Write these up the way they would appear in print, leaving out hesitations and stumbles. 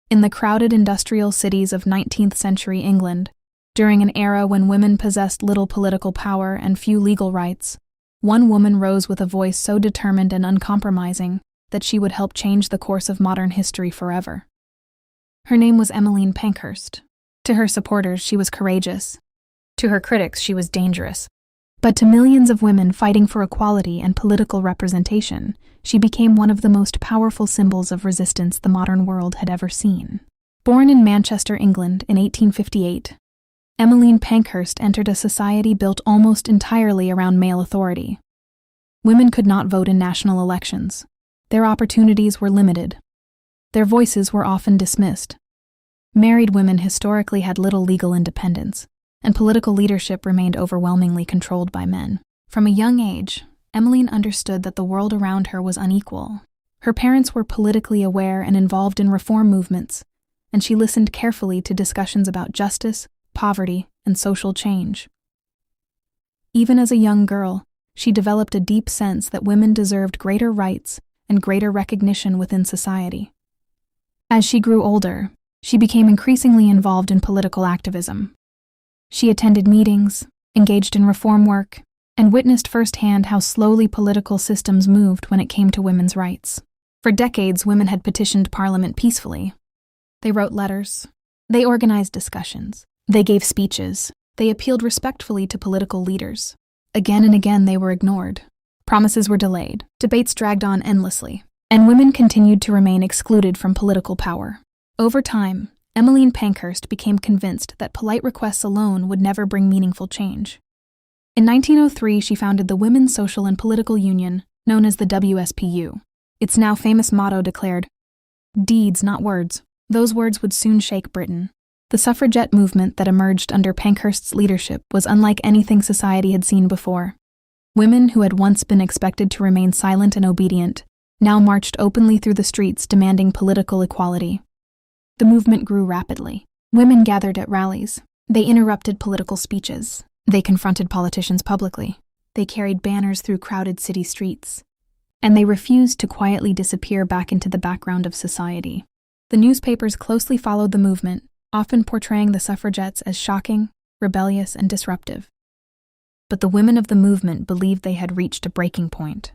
In the crowded industrial cities of 19th century England, during an era when women possessed little political power and few legal rights, one woman rose with a voice so determined and uncompromising that she would help change the course of modern history forever. Her name was Emmeline Pankhurst. To her supporters, she was courageous. To her critics, she was dangerous. But to millions of women fighting for equality and political representation, she became one of the most powerful symbols of resistance the modern world had ever seen. Born in Manchester, England in 1858, Emmeline Pankhurst entered a society built almost entirely around male authority. Women could not vote in national elections. Their opportunities were limited. Their voices were often dismissed. Married women historically had little legal independence, and political leadership remained overwhelmingly controlled by men. From a young age, Emmeline understood that the world around her was unequal. Her parents were politically aware and involved in reform movements, and she listened carefully to discussions about justice, poverty, and social change. Even as a young girl, she developed a deep sense that women deserved greater rights and greater recognition within society. As she grew older, she became increasingly involved in political activism. She attended meetings, engaged in reform work, and witnessed firsthand how slowly political systems moved when it came to women's rights. For decades, women had petitioned Parliament peacefully. They wrote letters. They organized discussions. They gave speeches. They appealed respectfully to political leaders. Again and again, they were ignored. Promises were delayed. Debates dragged on endlessly. And women continued to remain excluded from political power. Over time, Emmeline Pankhurst became convinced that polite requests alone would never bring meaningful change. In 1903, she founded the Women's Social and Political Union, known as the WSPU. Its now famous motto declared, "Deeds, not words." Those words would soon shake Britain. The suffragette movement that emerged under Pankhurst's leadership was unlike anything society had seen before. Women who had once been expected to remain silent and obedient now marched openly through the streets demanding political equality. The movement grew rapidly. Women gathered at rallies. They interrupted political speeches. They confronted politicians publicly. They carried banners through crowded city streets. And they refused to quietly disappear back into the background of society. The newspapers closely followed the movement, often portraying the suffragettes as shocking, rebellious, and disruptive. But the women of the movement believed they had reached a breaking point.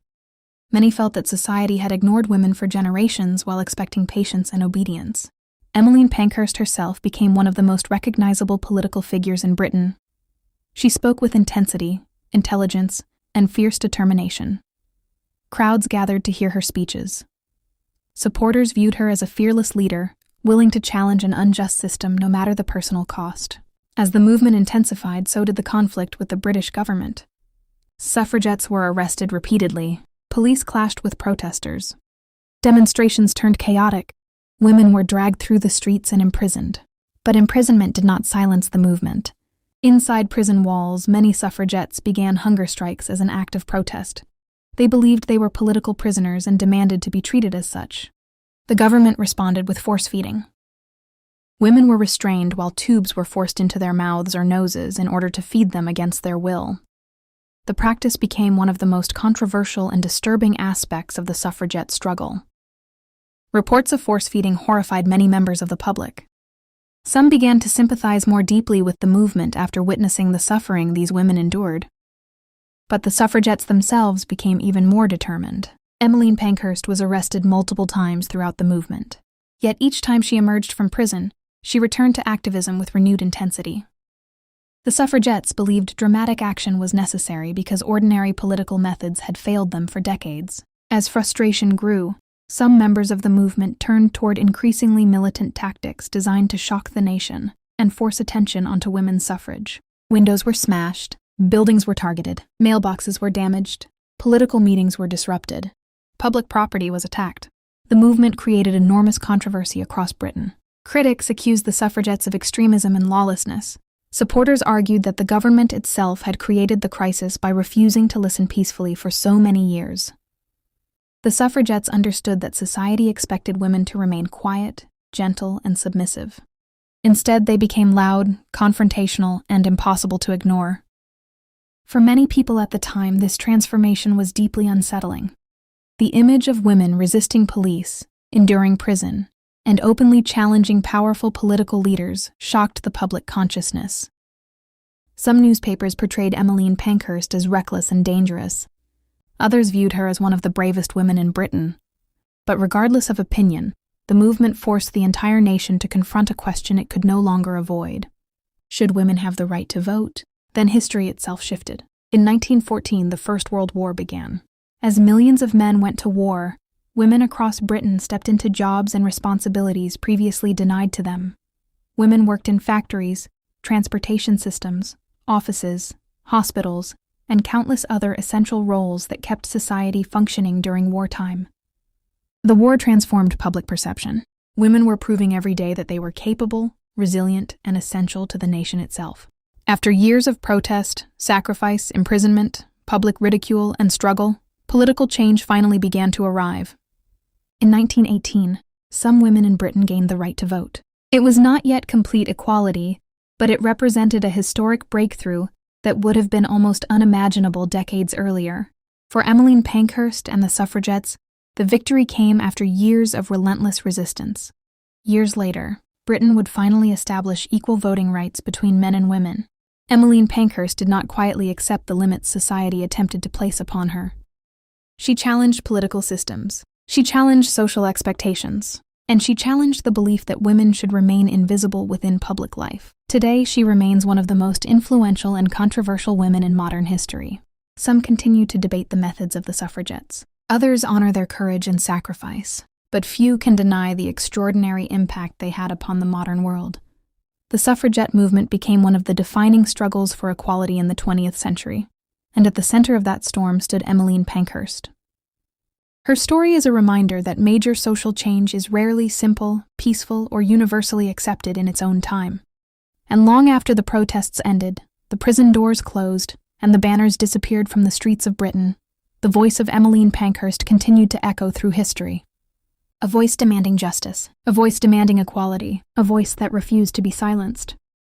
Many felt that society had ignored women for generations while expecting patience and obedience. Emmeline Pankhurst herself became one of the most recognizable political figures in Britain. She spoke with intensity, intelligence, and fierce determination. Crowds gathered to hear her speeches. Supporters viewed her as a fearless leader, willing to challenge an unjust system no matter the personal cost. As the movement intensified, so did the conflict with the British government. Suffragettes were arrested repeatedly. Police clashed with protesters. Demonstrations turned chaotic. Women were dragged through the streets and imprisoned. But imprisonment did not silence the movement. Inside prison walls, many suffragettes began hunger strikes as an act of protest. They believed they were political prisoners and demanded to be treated as such. The government responded with force-feeding. Women were restrained while tubes were forced into their mouths or noses in order to feed them against their will. The practice became one of the most controversial and disturbing aspects of the suffragette struggle. Reports of force-feeding horrified many members of the public. Some began to sympathize more deeply with the movement after witnessing the suffering these women endured. But the suffragettes themselves became even more determined. Emmeline Pankhurst was arrested multiple times throughout the movement. Yet each time she emerged from prison, she returned to activism with renewed intensity. The suffragettes believed dramatic action was necessary because ordinary political methods had failed them for decades. As frustration grew, some members of the movement turned toward increasingly militant tactics designed to shock the nation and force attention onto women's suffrage. Windows were smashed, buildings were targeted, mailboxes were damaged, political meetings were disrupted, public property was attacked. The movement created enormous controversy across Britain. Critics accused the suffragettes of extremism and lawlessness. Supporters argued that the government itself had created the crisis by refusing to listen peacefully for so many years. The suffragettes understood that society expected women to remain quiet, gentle, and submissive. Instead, they became loud, confrontational, and impossible to ignore. For many people at the time, this transformation was deeply unsettling. The image of women resisting police, enduring prison, and openly challenging powerful political leaders shocked the public consciousness. Some newspapers portrayed Emmeline Pankhurst as reckless and dangerous. Others viewed her as one of the bravest women in Britain. But regardless of opinion, the movement forced the entire nation to confront a question it could no longer avoid. Should women have the right to vote? Then history itself shifted. In 1914, the First World War began. As millions of men went to war, women across Britain stepped into jobs and responsibilities previously denied to them. Women worked in factories, transportation systems, offices, hospitals, and countless other essential roles that kept society functioning during wartime. The war transformed public perception. Women were proving every day that they were capable, resilient, and essential to the nation itself. After years of protest, sacrifice, imprisonment, public ridicule, and struggle, political change finally began to arrive. In 1918, some women in Britain gained the right to vote. It was not yet complete equality, but it represented a historic breakthrough that would have been almost unimaginable decades earlier. For Emmeline Pankhurst and the suffragettes, the victory came after years of relentless resistance. Years later, Britain would finally establish equal voting rights between men and women. Emmeline Pankhurst did not quietly accept the limits society attempted to place upon her. She challenged political systems, she challenged social expectations, and she challenged the belief that women should remain invisible within public life. Today, she remains one of the most influential and controversial women in modern history. Some continue to debate the methods of the suffragettes. Others honor their courage and sacrifice, but few can deny the extraordinary impact they had upon the modern world. The suffragette movement became one of the defining struggles for equality in the 20th century, and at the center of that storm stood Emmeline Pankhurst. Her story is a reminder that major social change is rarely simple, peaceful, or universally accepted in its own time. And long after the protests ended, the prison doors closed, and the banners disappeared from the streets of Britain, the voice of Emmeline Pankhurst continued to echo through history. A voice demanding justice, a voice demanding equality, a voice that refused to be silenced.